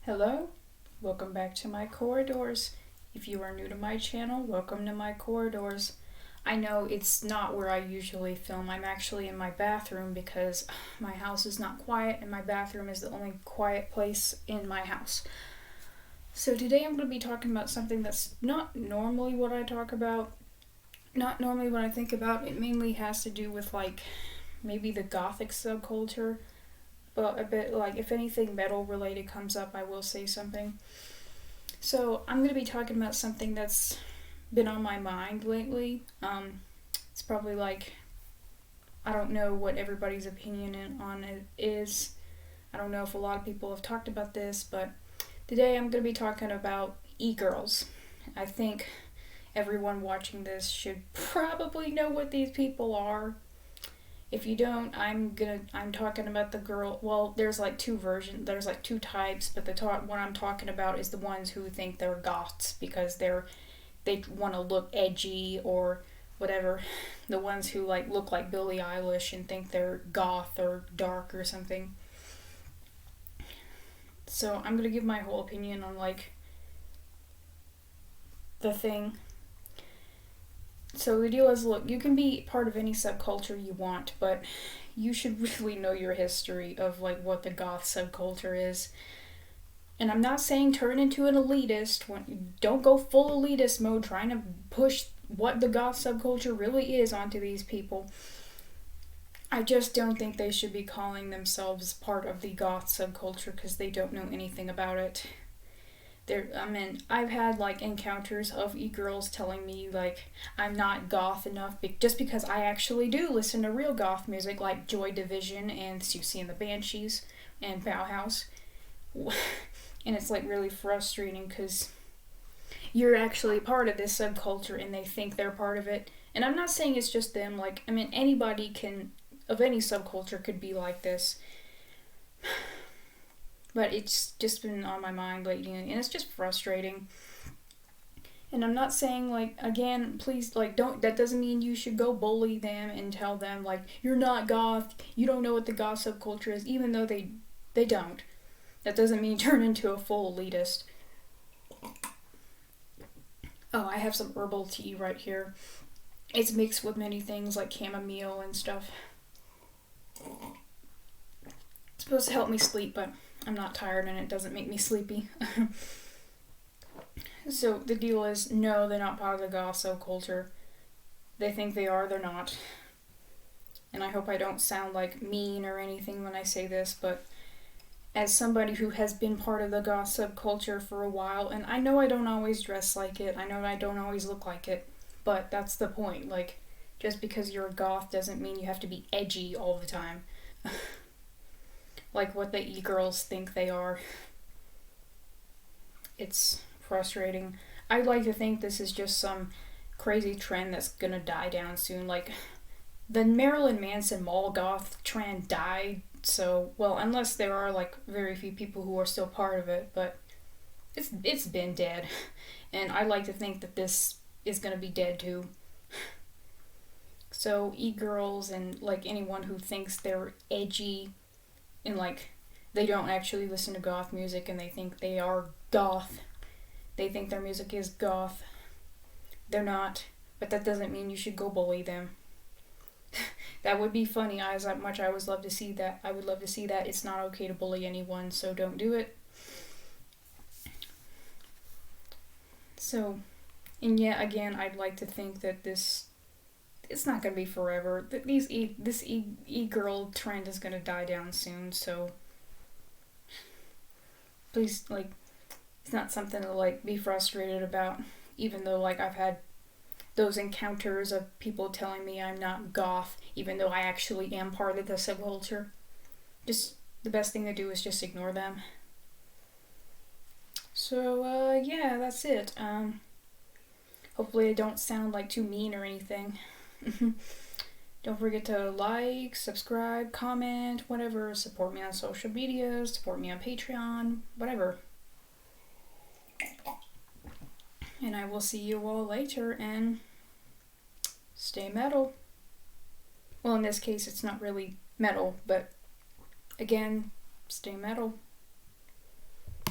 Hello, welcome back to my corridors. If you are new to my channel, welcome to my corridors. I know it's not where I usually film. I'm actually in my bathroom because my house is not quiet and my bathroom is the only quiet place in my house. So today I'm going to be talking about something that's not normally what I talk about, not normally what I think about. It mainly has to do with maybe the Gothic subculture. But a bit if anything metal related comes up, I will say something. So I'm going to be talking about something that's been on my mind lately. It's probably I don't know what everybody's opinion on it is. I don't know if a lot of people have talked about this, but today I'm going to be talking about e-girls. I think everyone watching this should probably know what these people are. If you don't, I'm talking about the girl. Well, there's two versions. There's two types, but what I'm talking about is the ones who think they're goths because they want to look edgy or whatever. The ones who look like Billie Eilish and think they're goth or dark or something. So I'm gonna give my whole opinion on the thing. So the deal is, look, you can be part of any subculture you want, but you should really know your history of what the goth subculture is. And I'm not saying turn into an elitist. Don't go full elitist mode trying to push what the goth subculture really is onto these people. I just don't think they should be calling themselves part of the goth subculture because they don't know anything about it. I've had encounters of e-girls telling me I'm not goth enough just because I actually do listen to real goth music like Joy Division and Susie and the Banshees and Bauhaus. And it's really frustrating because you're actually part of this subculture and they think they're part of it. And I'm not saying it's just them. Anybody of any subculture could be like this. But it's just been on my mind lately, and it's just frustrating. And I'm not saying, again, please, don't, that doesn't mean you should go bully them and tell them, you're not goth, you don't know what the goth subculture is, even though they don't. That doesn't mean turn into a full elitist. Oh, I have some herbal tea right here. It's mixed with many things like chamomile and stuff. It's supposed to help me sleep, but I'm not tired and it doesn't make me sleepy. So the deal is, no, they're not part of the goth subculture. They think they are, they're not. And I hope I don't sound mean or anything when I say this, but as somebody who has been part of the goth subculture for a while, and I know I don't always dress like it, I know I don't always look like it, but that's the point. Just because you're a goth doesn't mean you have to be edgy all the time. What the e-girls think they are. It's frustrating. I'd like to think this is just some crazy trend that's gonna die down soon. The Marilyn Manson mall goth trend died, so, well, unless there are very few people who are still part of it, but it's been dead. And I like to think that this is gonna be dead too. So e-girls and anyone who thinks they're edgy and they don't actually listen to goth music and they think they are goth. They think their music is goth. They're not, but that doesn't mean you should go bully them. That would be funny. As much I would love to see that. I would love to see that. It's not okay to bully anyone, so don't do it. So, and yet again, I'd like to think that it's not going to be forever. This e-girl trend is going to die down soon, so please, it's not something to, be frustrated about, even though, I've had those encounters of people telling me I'm not goth, even though I actually am part of the subculture. Just, the best thing to do is just ignore them. So, yeah, that's it. Hopefully I don't sound, too mean or anything. Don't forget to like, subscribe, comment, whatever. Support me on social media, support me on Patreon, whatever. And I will see you all later, and stay metal. Well, in this case, it's not really metal, but again, stay metal.